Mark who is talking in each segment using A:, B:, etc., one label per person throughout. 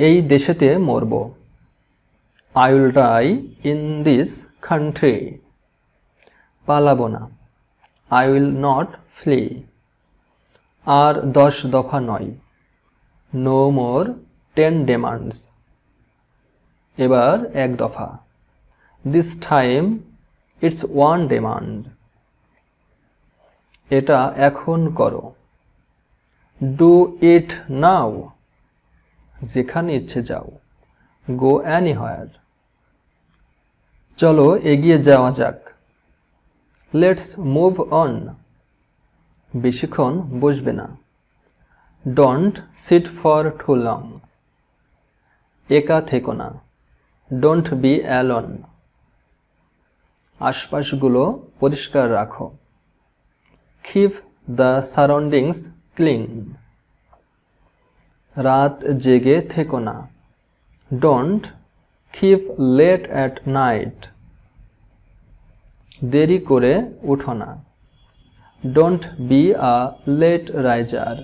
A: এই দেশেতে মরব। I will die in this country. পালাবো না। I will not flee. আর 10 দফা নয়। No more 10 demands. এবার এক দফা। This time it's one demand. এটা এখন করো। Do it now. যেখানে ইচ্ছে যাও। Go anywhere. চলো এগিয়ে যাওয়া যাক। Let's move on. বেশিক্ষণ বসবে না। Don't sit for too long. একা থেকো না। Don't be alone. আশপাশগুলো পরিষ্কার রাখো। Keep the surroundings clean. রাত জেগে থেকো না। Don't keep late at night. দেরি করে উঠো না। Don't be a late riser.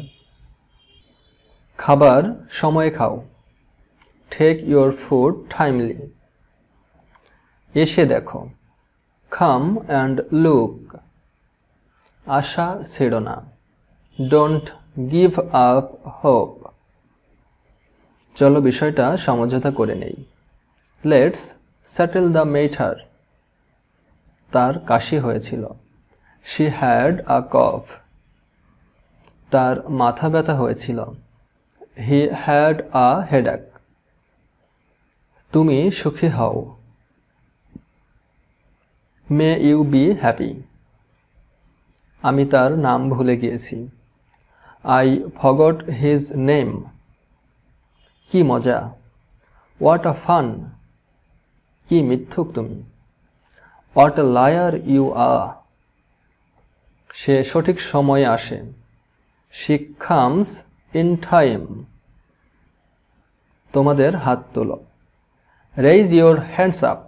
A: খাবার সময়ে খাও। Take your food timely. এসে দেখো। Come and look. আশা ছেড়ো না। Don't give up hope. চলো বিষয়টা সমঝোতা করে নেই। Let's settle the matter. তার কাশি হয়েছিল। She had a cough. তার মাথা ব্যথা হয়েছিল। He had a headache. তুমি সুখী হও। May you be happy. আমি তার নাম ভুলে গিয়েছি। I forgot his name. কি মজা। What a fun. কি মিথ্যুক তুমি। What a liar you are. সে সঠিক সময়ে আসে। She comes in time. তোমাদের হাত তোলো। Raise your hands up.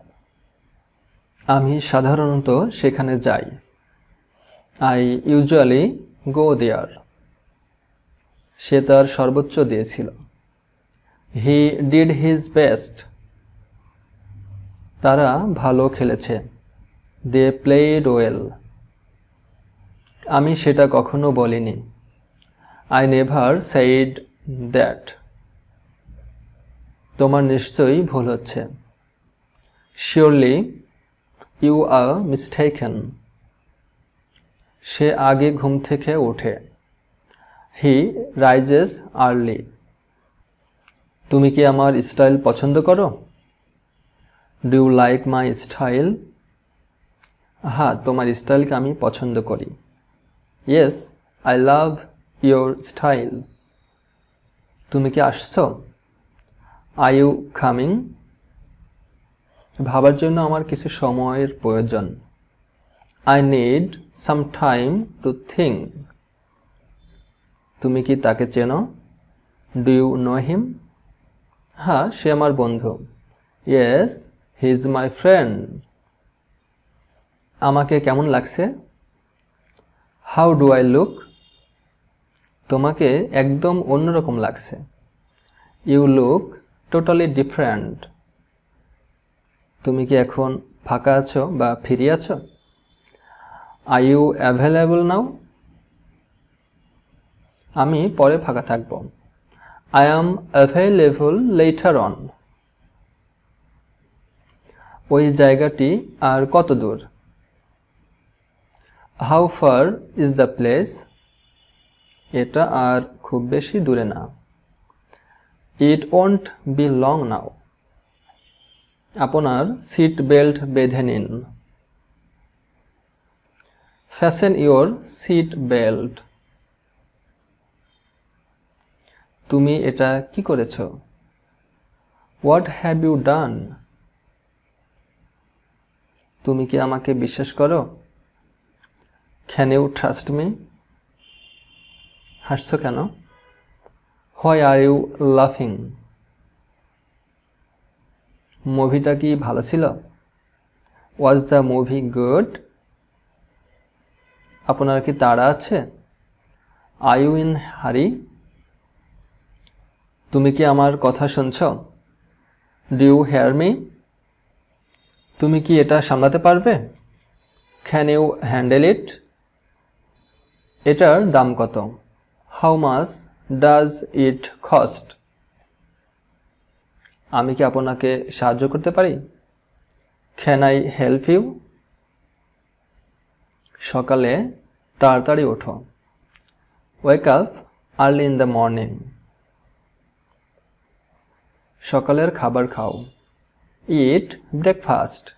A: আমি সাধারণত সেখানে যাই। I usually go there. সে তার সর্বোচ্চ দিয়েছিল। He did his best. তারা ভালো খেলেছে। They played well. আমি সেটা কখনো বলিনি। I never said that. তোমার নিশ্চয়ই ভুল হচ্ছে। Surely you are mistaken. সে আগে ঘুম থেকে ওঠে। He rises early. তুমি কি আমার স্টাইল পছন্দ করো? Do you like my style? হ্যাঁ, তোমার স্টাইলকে আমি পছন্দ করি। Yes, I love your style. তুমি কি আসছো? Are you coming? ভাবার জন্য আমার কিছু সময়ের প্রয়োজন। I need some time to think. তুমি কি তাকে চেনো? Do you know him? হ্যাঁ, সে আমার বন্ধু। Yes, he is my friend. আমাকে কেমন লাগছে? How do I look? তোমাকে একদম অন্যরকম লাগছে। You look totally different. তুমি কি এখন ফাঁকা আছো বা ফ্রি আছো? Are you available now? আমি পরে ফাঁকা থাকব। I am available later on. ওই জায়গাটি আর কত দূর? How far is the place? এটা আর খুব বেশি দূরে না। It won't be long now. আপনার সিট বেল্ট বেঁধে নিন। Fasten your seat belt. তুমি এটা কি করেছো? What have you done? তুমি কি আমাকে বিশ্বাস করো? Can you trust me? হাসছো কেন? Why are you laughing? মুভিটা কি ভালো ছিল? Was the movie good? আপনার কি তাড়া আছে? Are you in hurry? তুমি কি আমার কথা শুনছো? Do you hear me? তুমি কি এটা সামলাতে পারবে? Can you handle it? এটার দাম কত? How much does it cost? আমি কি আপনাকে সাহায্য করতে পারি? Can I help you? সকালে তাড়াতাড়ি ওঠো। Wake up early in the morning. সকালের খাবার খাও। Eat breakfast.